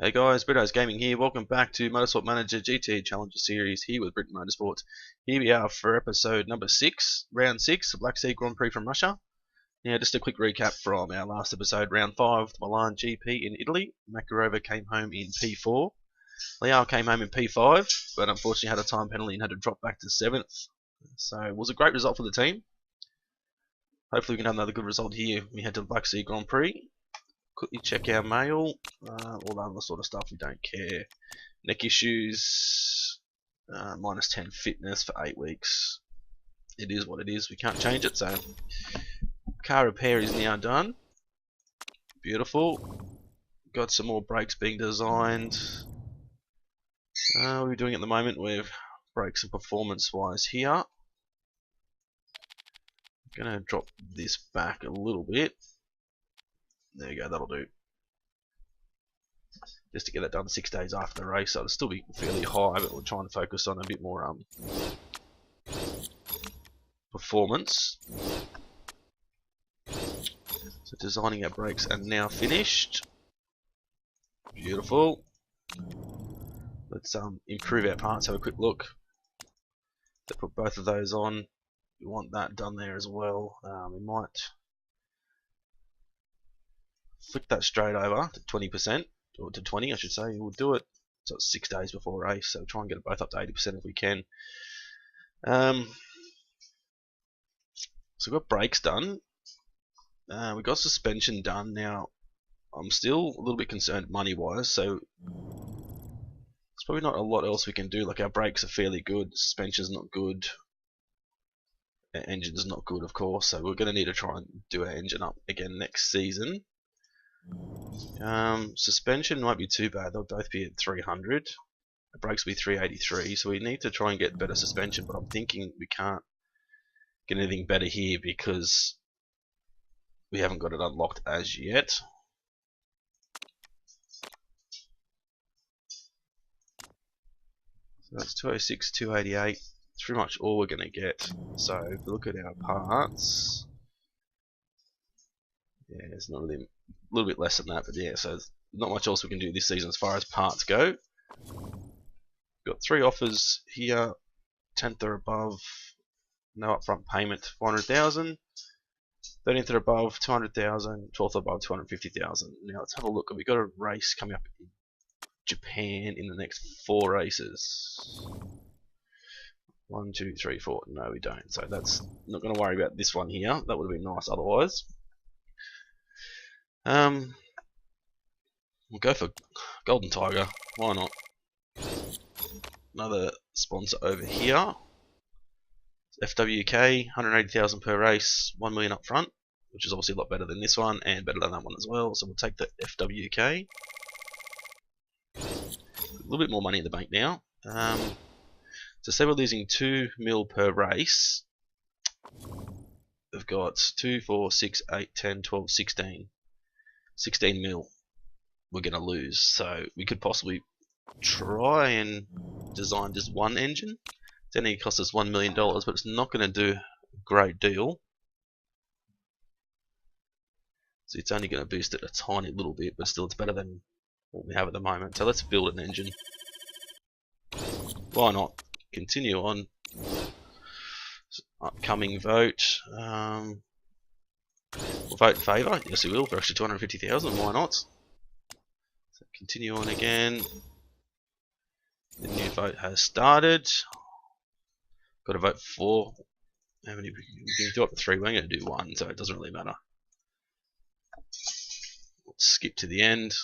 Hey guys, Britto's Gaming here. Welcome back to Motorsport Manager GT Challenger Series here with Britton Motorsport. Here we are for episode number 6, round 6, the Black Sea Grand Prix from Russia. Now, just a quick recap from our last episode, round 5, the Milan GP in Italy. Makarova came home in P4. Leal came home in P5, but unfortunately had a time penalty and had to drop back to 7th. So it was a great result for the team. Hopefully we can have another good result here. We head to the Black Sea Grand Prix. Quickly check our mail, all the other sort of stuff we don't care. Neck issues, minus 10 fitness for 8 weeks. It is what it is, we can't change it, so car repair is now done. Beautiful. Got some more brakes being designed. What are we doing at the moment with brakes and performance wise here? I'm gonna drop this back a little bit. There you go, that'll do. Just to get it done 6 days after the race, so it'll still be fairly high, but we're trying to focus on a bit more performance. So designing our brakes are now finished. Beautiful. Let's improve our parts, have a quick look. Let's put both of those on. We want that done there as well. We might flick that straight over to 20%, or to 20 I should say. We'll do it so it's 6 days before a race, so try and get it both up to 80% if we can. So we've got brakes done. We've got suspension done. Now I'm still a little bit concerned money wise, so there's probably not a lot else we can do. Like, our brakes are fairly good, suspension's not good, our engine's not good of course, so we're going to need to try and do our engine up again next season. Suspension might be too bad, they'll both be at 300. The brakes will be 383, so we need to try and get better suspension, but I'm thinking we can't get anything better here because we haven't got it unlocked as yet. So that's 206, 288. It's pretty much all we're going to get. So if we look at our parts, yeah, it's not really, a little bit less than that, but yeah, so there's not much else we can do this season as far as parts go. We've got 3 offers here, 10th or above, no upfront payment, 400,000. 13th or above, 200,000. 12th or above, 250,000. Now let's have a look. We've got a race coming up in Japan in the next 4 races. 1, 2, 3, 4. No, we don't. So that's not going to worry about this one here. That would have been nice otherwise. We'll go for Golden Tiger. Why not? Another sponsor over here. FWK, 180,000 per race, 1 million up front, which is obviously a lot better than this one and better than that one as well. So we'll take the FWK. A little bit more money in the bank now. So say we're losing 2 mil per race. We've got 2, 4, 6, 8, 10, 12, 16. 16 mil we're going to lose. So we could possibly try and design just one engine. It's only cost us $1 million, but it's not going to do a great deal. So it's only going to boost it a tiny little bit, but still it's better than what we have at the moment. So let's build an engine. Why not? Continue on. Upcoming vote. We'll vote in favour. Yes, we will, for actually 250,000. Why not? So continue on again. The new vote has started. Got to vote for. How many? We can do up to 3. We're going to do 1, so it doesn't really matter. Let's skip to the end.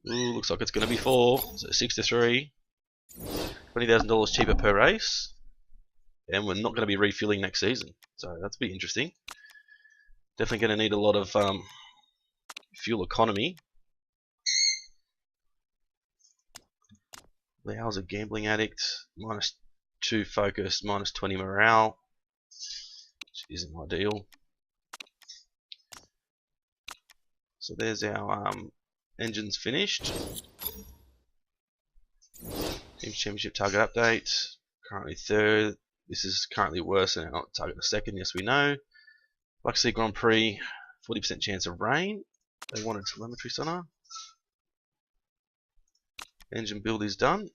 Ooh, looks like it's going to be 4. So 6 to 3. $20,000 cheaper per race, and we're not going to be refueling next season. So that's pretty interesting. Definitely going to need a lot of fuel economy. Leal's a gambling addict. Minus 2 focus, minus 20 morale, which isn't ideal. So there's our engines finished. Team Championship target update. Currently 3rd. This is currently worse than our target of 2nd. Yes, we know. Black Sea Grand Prix. 40% chance of rain. They wanted telemetry center. Engine build is done.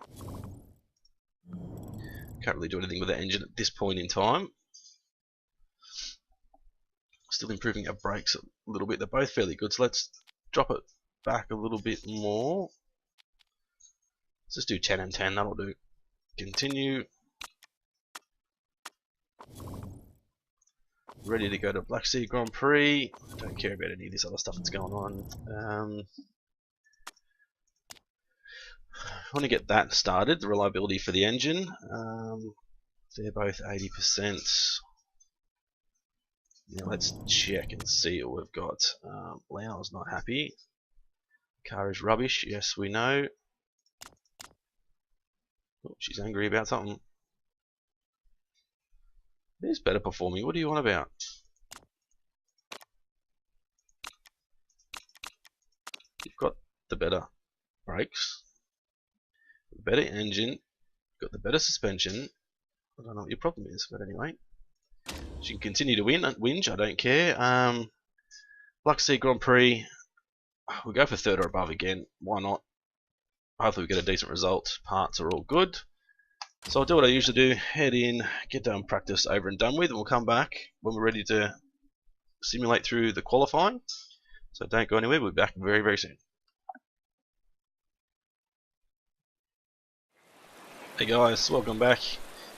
Can't really do anything with the engine at this point in time. Still improving our brakes a little bit. They're both fairly good, so let's drop it back a little bit more. Let's just do 10 and 10, that'll do. Continue. Ready to go to Black Sea Grand Prix. Don't care about any of this other stuff that's going on. I want to get that started, the reliability for the engine. They're both 80%. Now let's check and see what we've got. Lau's not happy. Car is rubbish, yes we know. Oh, she's angry about something. It is better performing, what do you want about? You've got the better brakes, the better engine, got the better suspension. I don't know what your problem is, but anyway. She can continue to whinge, I don't care. Black Sea Grand Prix, we'll go for third or above again, why not? Hopefully we get a decent result, parts are all good. So I'll do what I usually do, head in, get done practice over and done with, and we'll come back when we're ready to simulate through the qualifying. So don't go anywhere, we'll be back very, very soon. Hey guys, welcome back.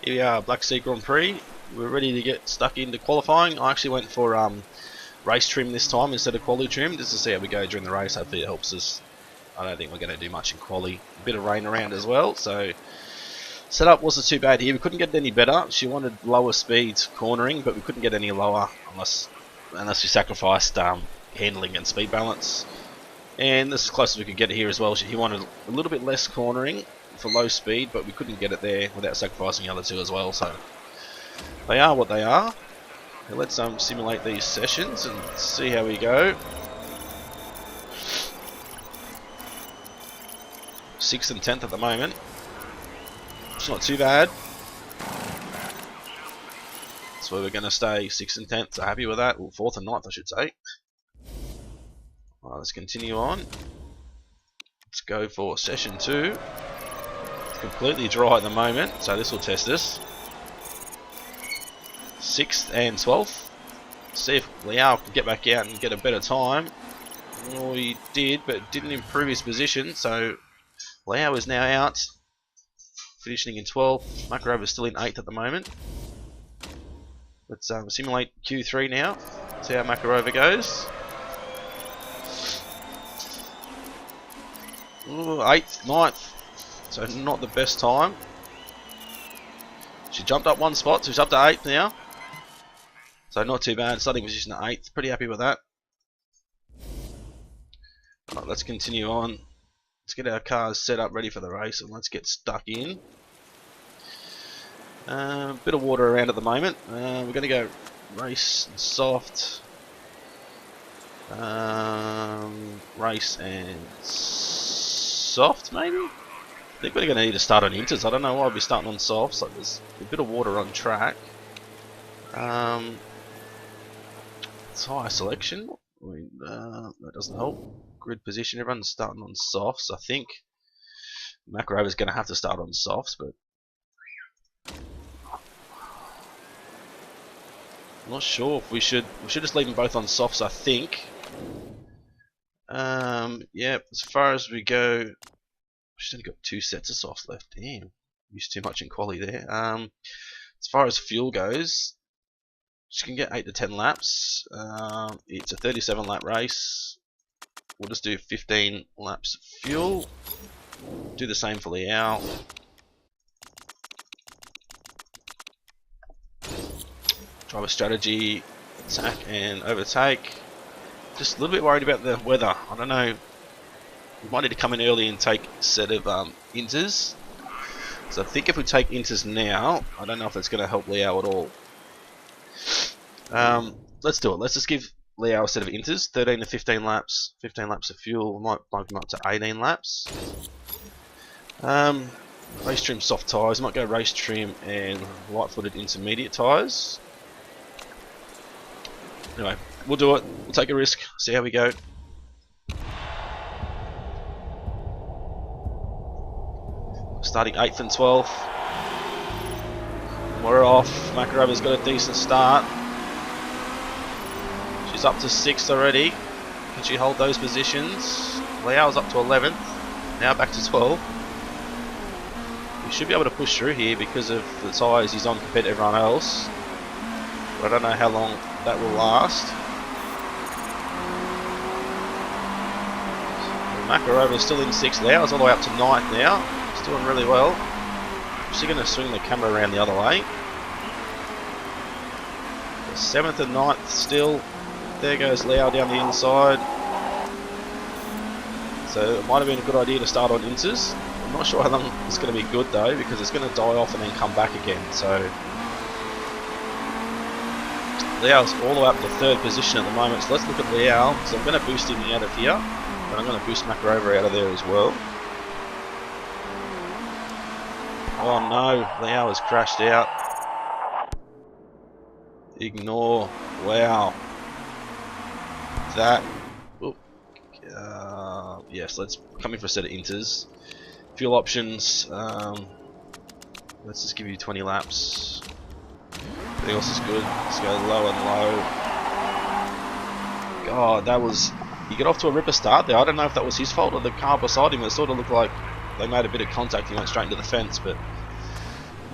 Here we are, Black Sea Grand Prix. We're ready to get stuck into qualifying. I actually went for race trim this time instead of quali trim, just to see how we go during the race. Hopefully it helps us. I don't think we're going to do much in quali. A bit of rain around as well, so setup wasn't too bad here. We couldn't get it any better. She wanted lower speeds cornering, but we couldn't get any lower unless we sacrificed handling and speed balance. And this is as close as we could get it here as well. He wanted a little bit less cornering for low speed, but we couldn't get it there without sacrificing the other two as well. So they are what they are. Now let's simulate these sessions and see how we go. 6th and 10th at the moment. It's not too bad. That's where we're going to stay. 6th and 10th. So happy with that. Well, 4th and 9th, I should say. Right, let's continue on. Let's go for session 2. It's completely dry at the moment, so this will test us. 6th and 12th. See if Liao can get back out and get a better time. Well, he did, but didn't improve his position, so Liao is now out, finishing in 12th. Makarov is still in 8th at the moment. Let's simulate Q3 now, see how Makarova goes. Ooh, 8th, 9th, so not the best time. She jumped up one spot, so she's up to 8th now. So not too bad, starting position at 8th, pretty happy with that. Right, let's continue on. Let's get our cars set up ready for the race and let's get stuck in. Bit of water around at the moment. We're going to go race and soft. Race and soft maybe? I think we're going to need to start on inters. I don't know why I'll be starting on softs. So there's a bit of water on track. Tire selection. I mean, that doesn't help. Grid position, everyone's starting on softs. I think Makarov is going to have to start on softs, but I'm not sure if we should just leave them both on softs, I think. Yeah, as far as we go, she's only got 2 sets of softs left. Damn, used too much in quali there. As far as fuel goes, she can get 8 to 10 laps. It's a 37 lap race. We'll just do 15 laps of fuel. Do the same for Liao. Driver strategy, attack and overtake. Just a little bit worried about the weather. I don't know. We might need to come in early and take a set of inters. So I think if we take inters now, I don't know if that's going to help Liao at all. Let's do it. Let's just give Liao a set of inters, 13 to 15 laps, 15 laps of fuel. We might bump him up to 18 laps. Race trim soft tyres. Might go race trim and light-footed intermediate tyres. Anyway, we'll do it. We'll take a risk. See how we go. starting 8th and 12th. We're off. Makarova's got a decent start. She's up to 6th already. Can she hold those positions? Liao's up to 11th. Now back to 12th. We should be able to push through here because of the tyres he's on compared to everyone else. But I don't know how long that will last. Makarova's still in 6th. Liao's all the way up to 9th now. He's doing really well. I'm just going to swing the camera around the other way. 7th and 9th still. There goes Liao down the inside. So it might have been a good idea to start on inters. I'm not sure how long it's going to be good though, because it's going to die off and then come back again. So Liao's all the way up to 3rd position at the moment. So let's look at Liao. So I'm going to boost him out of here, but I'm going to boost Makarova out of there as well. Oh no, Liao has crashed out. Ignore. Wow. That. Yes, let's come in for a set of inters. Fuel options. Let's just give you 20 laps. Everything else is good. Let's go low and low. God, that was. He got off to a ripper start there. I don't know if that was his fault or the car beside him. It sort of looked like they made a bit of contact. He went straight into the fence, but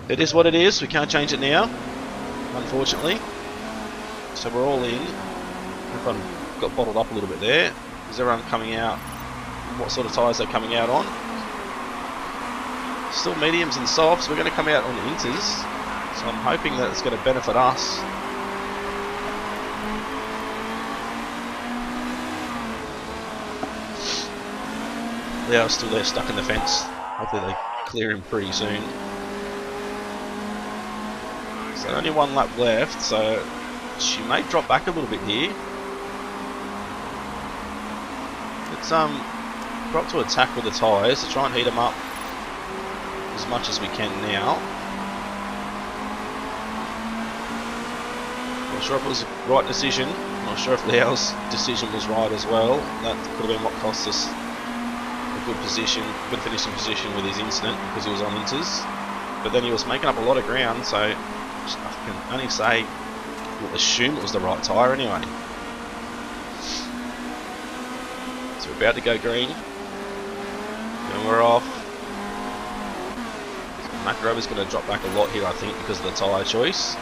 it is what it is. We can't change it now, unfortunately. So we're all in. Everyone got bottled up a little bit there. Is everyone coming out? What sort of tyres they're coming out on? Still mediums and softs. We're going to come out on inters, so I'm hoping that it's going to benefit us. Liao's still there, stuck in the fence. Hopefully they clear him pretty soon. So only 1 lap left, so she may drop back a little bit here. Let's drop to attack with the tyres to try and heat them up as much as we can now. Not sure if it was the right decision. Not sure if Liao's decision was right as well. That could have been what cost us a good position, good finishing position with his incident, because he was on inters. But then he was making up a lot of ground, so I can only say, we'll assume it was the right tyre anyway. So we're about to go green. And we're off. Makarova's going to drop back a lot here, I think, because of the tyre choice.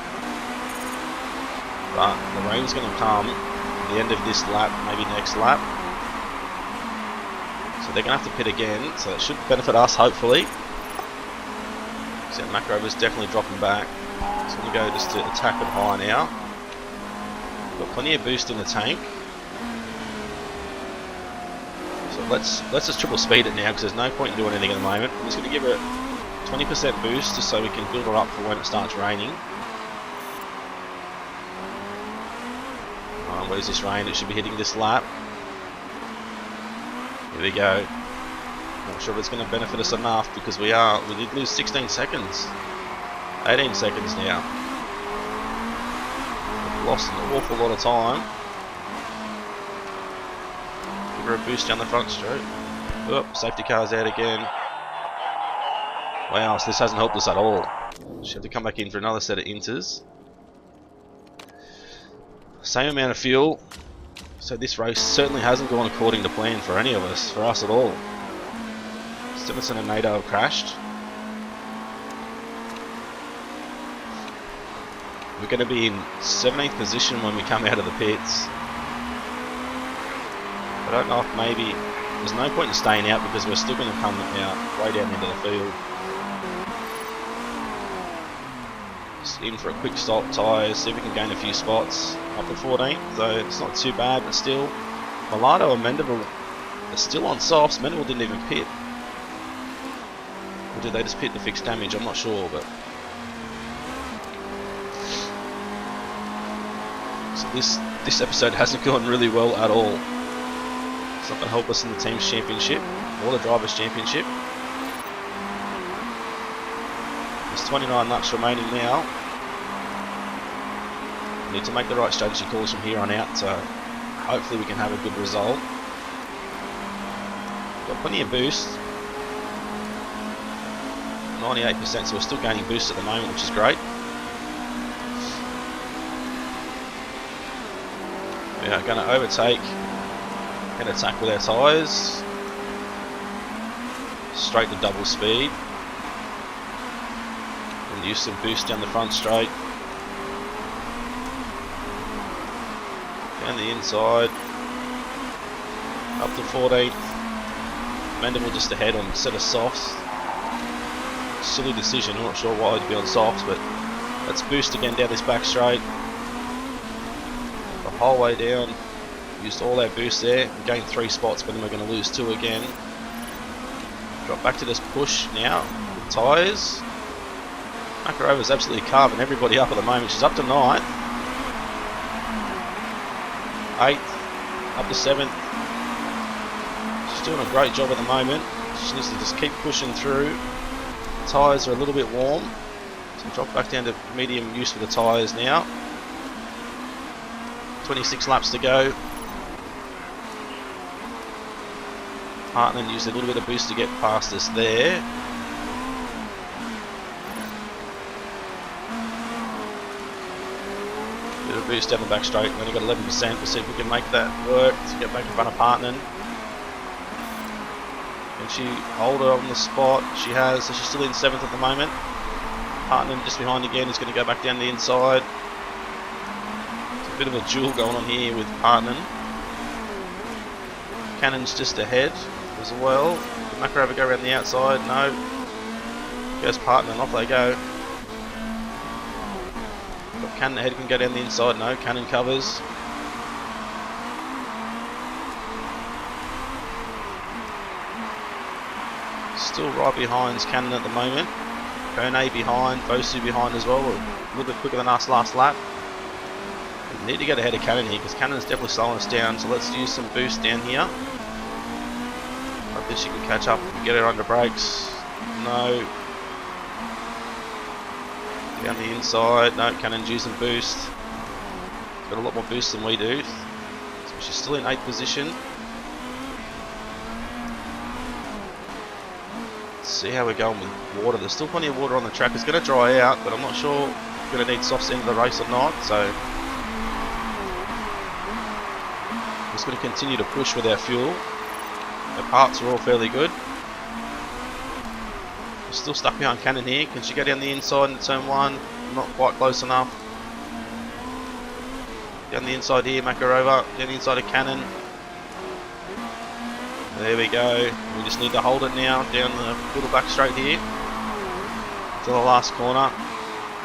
But the rain's going to come at the end of this lap, maybe next lap. So they're going to have to pit again, so it should benefit us, hopefully. So Makarova's definitely dropping back. So I'm going to go just to attack it high now. Got plenty of boost in the tank. So let's just triple speed it now, because there's no point in doing anything at the moment. I'm just going to give it a 20% boost just so we can build her up for when it starts raining. Where's this rain? It should be hitting this lap. Here we go. Not sure if it's going to benefit us enough, because we did lose 16 seconds. 18 seconds now. We've lost an awful lot of time. Give her a boost down the front straight. Oh, safety car's out again. Wow, so this hasn't helped us at all. She'll have to come back in for another set of inters. Same amount of fuel. So this race certainly hasn't gone according to plan for any of us, for us at all. Stevenson and Nato have crashed. We're going to be in 17th position when we come out of the pits. I don't know if maybe there's no point in staying out, because we're still going to come out way down into the field. Just in for a quick stop, tyres, see if we can gain a few spots. Up to 14th, so it's not too bad, but still. Milano and Mendeville are still on softs. Mendeville didn't even pit. Or did they just pit to fix damage? I'm not sure, but. So this episode hasn't gone really well at all. It's not going to help us in the team's championship or the drivers' championship. There's 29 laps remaining now. We need to make the right strategy calls from here on out, so hopefully we can have a good result. Got plenty of boost. 98%, so we're still gaining boost at the moment, which is great. We are going to overtake and attack with our tyres. Straight to double speed. And use some boost down the front straight. Down the inside. Up to 14th. Mendable just ahead on a set of softs. Silly decision, I'm not sure why I'd be on softs, but let's boost again down this back straight. The whole way down. Used all our boost there. We gained 3 spots, but then we're going to lose 2 again. Drop back to this push now with tyres. Makarova's absolutely carving everybody up at the moment. She's up to 9th. 8th. Up to 7th. She's doing a great job at the moment. She needs to just keep pushing through. Tyres are a little bit warm. So drop back down to medium use for the tyres now. 26 laps to go. Hartman used a little bit of boost to get past us there. Bit of boost down the back straight. We've only got 11%. We'll see if we can make that work to get back in front of Hartman. Can she hold her on the spot? She has. So she's still in 7th at the moment. Hartman just behind again. Is going to go back down the inside. It's a bit of a duel going on here with Hartman. Cannon's just ahead as well. Did Makarova go around the outside? No. Goes Partner, off they go. Got Cannon ahead, can go down the inside. No, Cannon covers. Still right behind Cannon at the moment. Kone behind, Bosu behind as well. A little bit quicker than us last lap. We need to get ahead of Cannon here because Cannon's definitely slowing us down. So let's use some boost down here. I think she can catch up and get her under brakes. No. Down the inside. No, Cannon's using boost. Got a lot more boost than we do. So she's still in 8th position. Let's see how we're going with water. There's still plenty of water on the track. It's going to dry out, but I'm not sure if we're going to need softs into the race or not. So just going to continue to push with our fuel. The parts are all fairly good. We're still stuck behind Cannon here. Can she go down the inside in turn 1? Not quite close enough. Down the inside here, Makarova. Down the inside of Cannon. There we go. We just need to hold it now down the little back straight here to the last corner.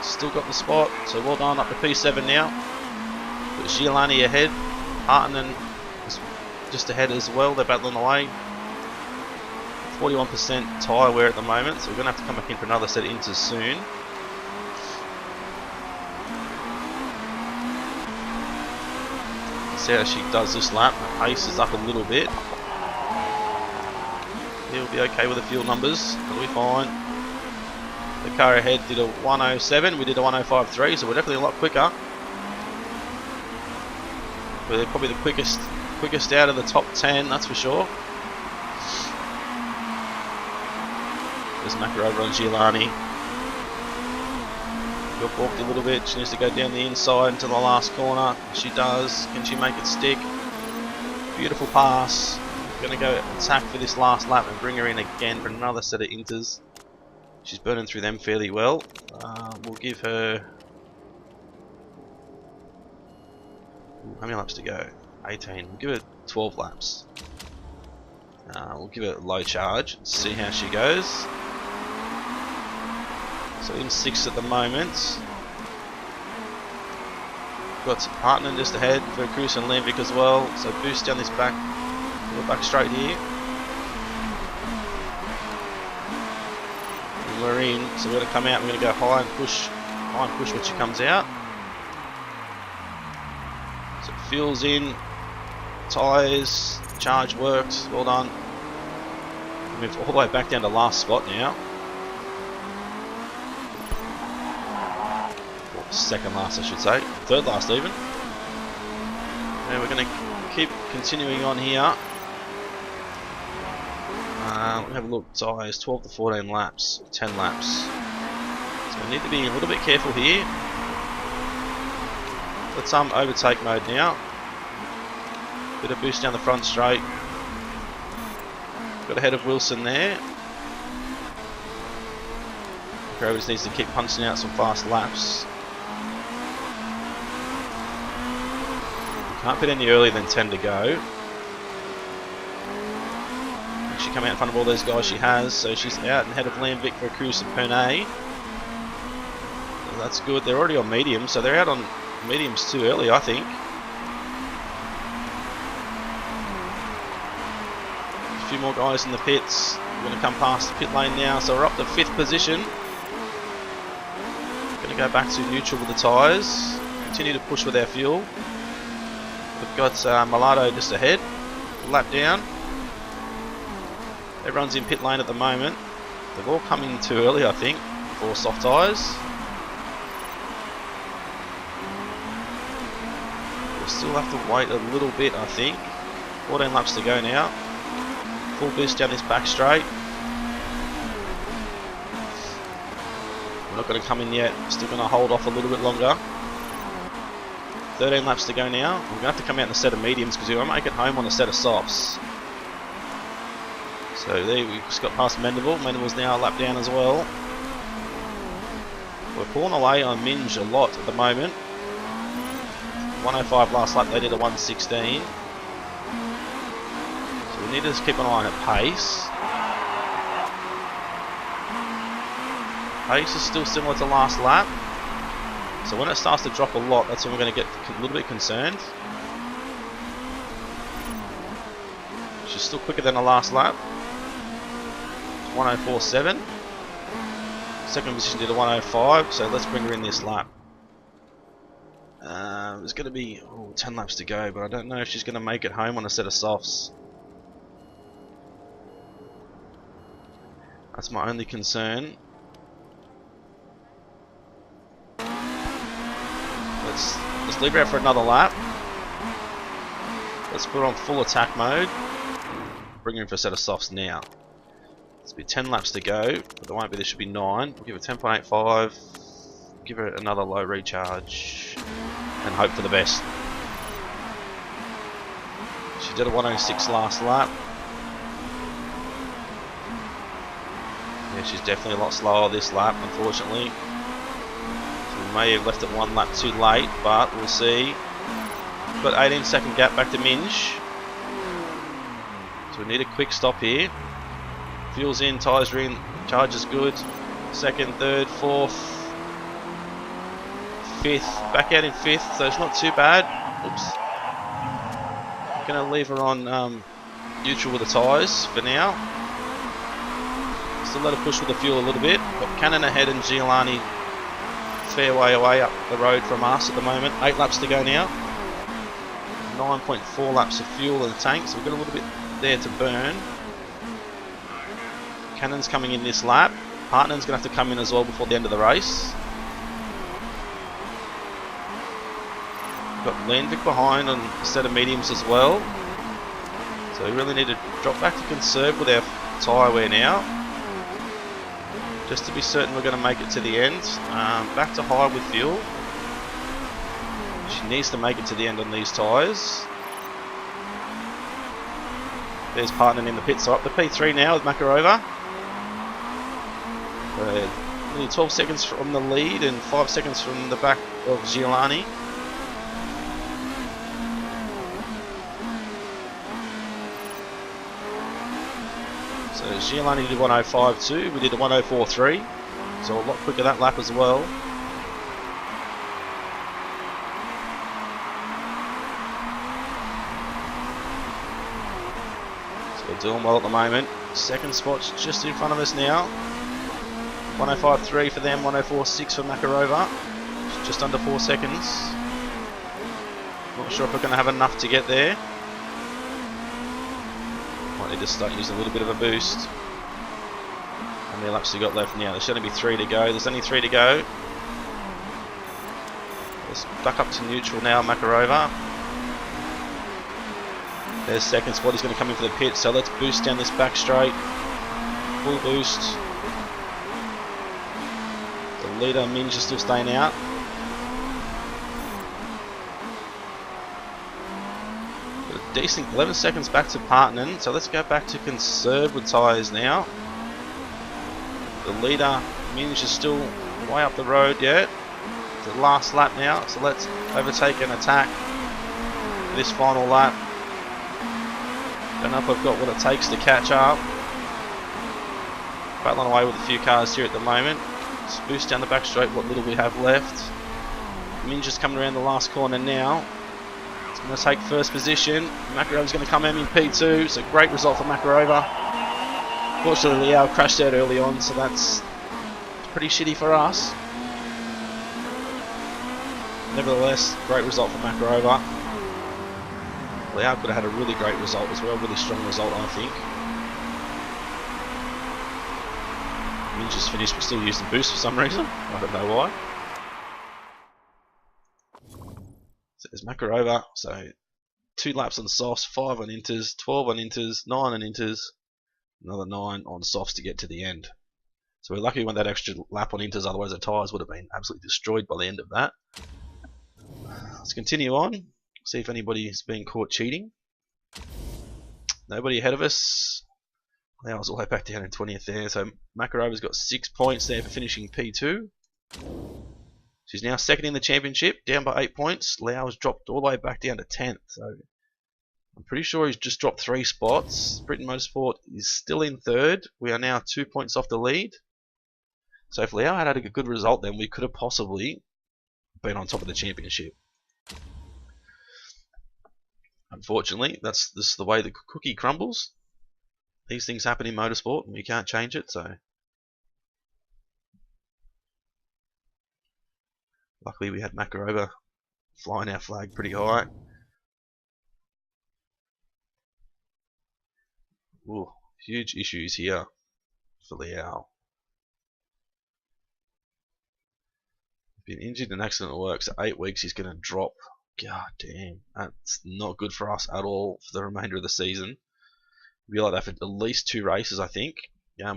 Still got the spot, so well done. Up to P7 now. Got Giolani ahead. Hartman just ahead as well. They're battling away. 41% tyre wear at the moment, so we're going to have to come back in for another set of inters soon. See how she does this lap. The pace is up a little bit. He'll be okay with the fuel numbers. That'll be fine. The car ahead did a 107. We did a 105.3, so we're definitely a lot quicker. We're probably the quickest out of the top 10, that's for sure. There's Makarova and Giolani. Got balked a little bit. She needs to go down the inside into the last corner. She does. Can she make it stick? Beautiful pass. Going to go attack for this last lap and bring her in again for another set of inters. She's burning through them fairly well. We'll give her... how many laps to go? 18. We'll give her 12 laps. We'll give her a low charge. See how she goes. So in 6th at the moment. Got Hartman just ahead for Cruz and Lambic as well. So boost down this back straight here. And we're in. So we're going to come out. We're going to go high and push when she comes out. So fuel's in. Tyres, charge works. Well done. Moved all the way back down to last spot now. Or second last, I should say. Third last even. And we're going to keep continuing on here. Let me have a look. Tyres 12 to 14 laps, 10 laps. So we need to be a little bit careful here. Let's overtake mode now. Bit of boost down the front straight. Got ahead of Wilson there. Grover just needs to keep punching out some fast laps. Can't pit any earlier than 10 to go. She come out in front of all those guys she has, so she's out and ahead of Liam Vic for a Cruz and Pernay. So that's good. They're already on mediums, so they're out on mediums too early, I think. A few more guys in the pits. We're going to come past the pit lane now, so we're up to 5th position. Going to go back to neutral with the tyres. Continue to push with our fuel. We've got Malato just ahead, lap down. Everyone's in pit lane at the moment. They've all come in too early, I think, for soft tyres. We'll still have to wait a little bit, I think. 14 laps to go now. Full boost down this back straight. We're not going to come in yet. Still going to hold off a little bit longer. 13 laps to go now. We're going to have to come out in a set of mediums because we won't make it home on a set of softs. So there we just got past Mendeville. Mendeville's now a lap down as well. We're pulling away on Minge a lot at the moment. 105 last lap, they did a 116. So we need to just keep an eye on her pace. Pace is still similar to last lap. So when it starts to drop a lot, that's when we're going to get a little bit concerned. She's still quicker than the last lap. 104.7. Second position did a 105, so let's bring her in this lap. There's going to be 10 laps to go, but I don't know if she's going to make it home on a set of softs. That's my only concern. Let's leave her out for another lap. Let's put her on full attack mode. Bring her in for a set of softs now. There'll be 10 laps to go, but there won't be. There should be 9. We'll give her 10.85. Give her another low recharge, and hope for the best. She did a 106 last lap. Yeah, she's definitely a lot slower this lap, unfortunately. So we may have left it 1 lap too late, but we'll see. We've got 18-second gap back to Minge. So we need a quick stop here. Fuel's in, tyres are in, charge is good. 2nd, 3rd, 4th, 5th, back out in 5th, so it's not too bad. Oops. Gonna leave her on neutral with the tyres for now. Still let her push with the fuel a little bit. Got Cannon ahead and Giolani fair way away up the road from us at the moment. 8 laps to go now. 9.4 laps of fuel in the tank, so we've got a little bit there to burn. Cannon's coming in this lap. Hartnell's going to have to come in as well before the end of the race. We've got Landvik behind on a set of mediums as well. So we really need to drop back to conserve with our tyre wear now. Just to be certain we're going to make it to the end. Back to high with fuel. She needs to make it to the end on these tyres. There's Partner in the pit, so up to P3 now with Makarova. Nearly 12 seconds from the lead and 5 seconds from the back of Giolani. So Giolani did 105.2, we did a 104.3, so a lot quicker that lap as well. So we're doing well at the moment. 2nd spot's just in front of us now. 105.3 for them, 104.6 for Makarova. Just under 4 seconds. Not sure if we're going to have enough to get there. Might need to start using a little bit of a boost. How many laps we got left now? There should only be 3 to go. There's only 3 to go. Let's back up to neutral now, Makarova. There's 2nd spot, he's going to come in for the pit, so let's boost down this back straight. full boost. The leader, Minge, is still staying out. Got a decent 11 seconds back to Partnen, so let's go back to conservative tyres now. The leader, Minge, is still way up the road yet. It's the last lap now, so let's overtake and attack this final lap. Don't know if I've got what it takes to catch up. Battling away with a few cars here at the moment. Just boost down the back straight, what little we have left. Minge is coming around the last corner now. It's going to take first position. Makarova's going to come in P2. It's a great result for Makarova. Fortunately, Liao crashed out early on, so that's pretty shitty for us. Nevertheless, great result for Makarova. Liao could have had a really great result as well, really strong result, I think. Minge just finished but still using boost for some reason. I don't know why. So there's Makarova. So 2 laps on softs, 5 on inters, 12 on inters, 9 on inters, another 9 on softs to get to the end. So we're lucky we went that extra lap on inters, otherwise the tyres would have been absolutely destroyed by the end of that. Let's continue on, see if anybody's been caught cheating. Nobody ahead of us. Now it's all the way back down in 20th there. So Makarova's got 6 points there for finishing P2. She's now second in the championship, down by 8 points. Liao's dropped all the way back down to 10th. So I'm pretty sure he's just dropped 3 spots. Britton Motorsport is still in third. We are now 2 points off the lead. So if Liao had a good result, then we could have possibly been on top of the championship. Unfortunately, this is the way the cookie crumbles. These things happen in motorsport and we can't change it, so luckily we had Makarova flying our flag pretty high. Ooh, huge issues here for Liao. Been injured in accident at work, so 8 weeks he's going to drop. God damn, that's not good for us at all for the remainder of the season. We'll be like that for at least 2 races, I think.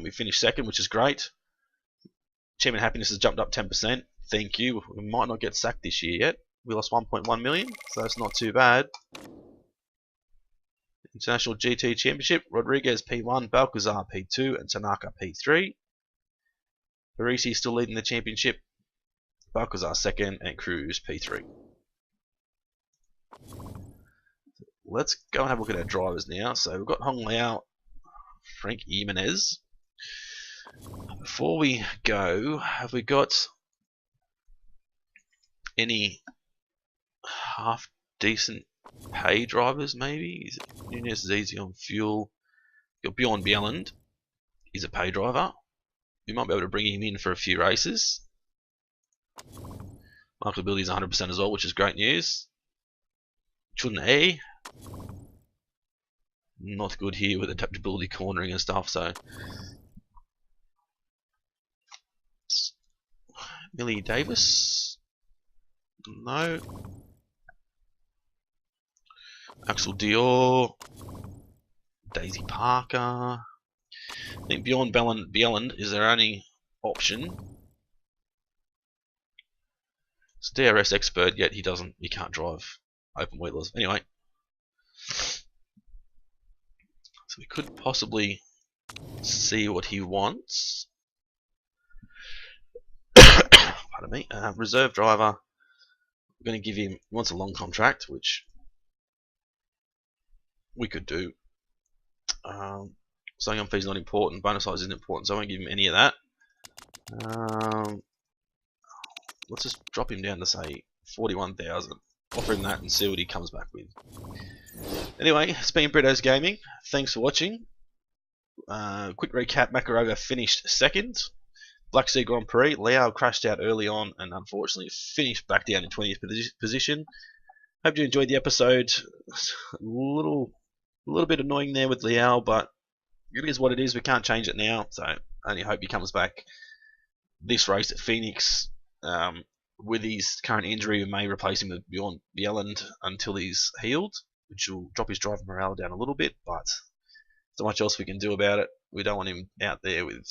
We finished second, which is great. Chairman Happiness has jumped up 10%. Thank you. We might not get sacked this year yet. We lost 1.1 million, so that's not too bad. International GT Championship, Rodriguez P1, Balcazar P2, and Tanaka P3. Parisi still leading the championship. Balcazar second, and Cruz P3. Let's go and have a look at our drivers now. So we've got Hong Liao, Frank Jimenez. Before we go, have we got any half decent pay drivers maybe? Nunez is easy on fuel. Got Bjorn Bjelland. He's a pay driver. We might be able to bring him in for a few races. Marketability is 100% as well, which is great news. Chun A. Not good here with adaptability, cornering and stuff, so. Millie Davis. No. Axel Dior. Daisy Parker. I think Bjorn Bjelland is their only option. It's DRS expert, yet he can't drive open wheelers. Anyway. So we could possibly see what he wants. Pardon me. Reserve driver. We're going to give him. He wants a long contract, which we could do. Signing on fees not important. Bonus size isn't important, so I won't give him any of that. Let's just drop him down to say 41,000. Offer him that and see what he comes back with. Anyway, it's been Britto's Gaming. Thanks for watching. Quick recap: Makarova finished second. Black Sea Grand Prix. Liao crashed out early on and unfortunately finished back down in 20th position. Hope you enjoyed the episode. A little bit annoying there with Liao, but it is what it is. We can't change it now, so I only hope he comes back this race at Phoenix. With his current injury, we may replace him with Bjorn Bjelland until he's healed, which will drop his driver morale down a little bit, but not much else we can do about it. We don't want him out there with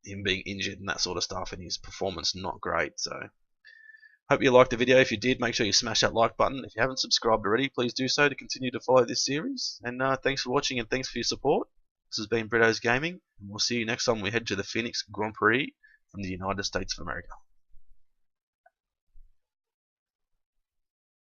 him being injured and that sort of stuff, and his performance not great. So hope you liked the video. If you did, make sure you smash that like button. If you haven't subscribed already, please do so to continue to follow this series. And thanks for watching and thanks for your support. This has been Britto's Gaming, and we'll see you next time we head to the Phoenix Grand Prix from the United States of America.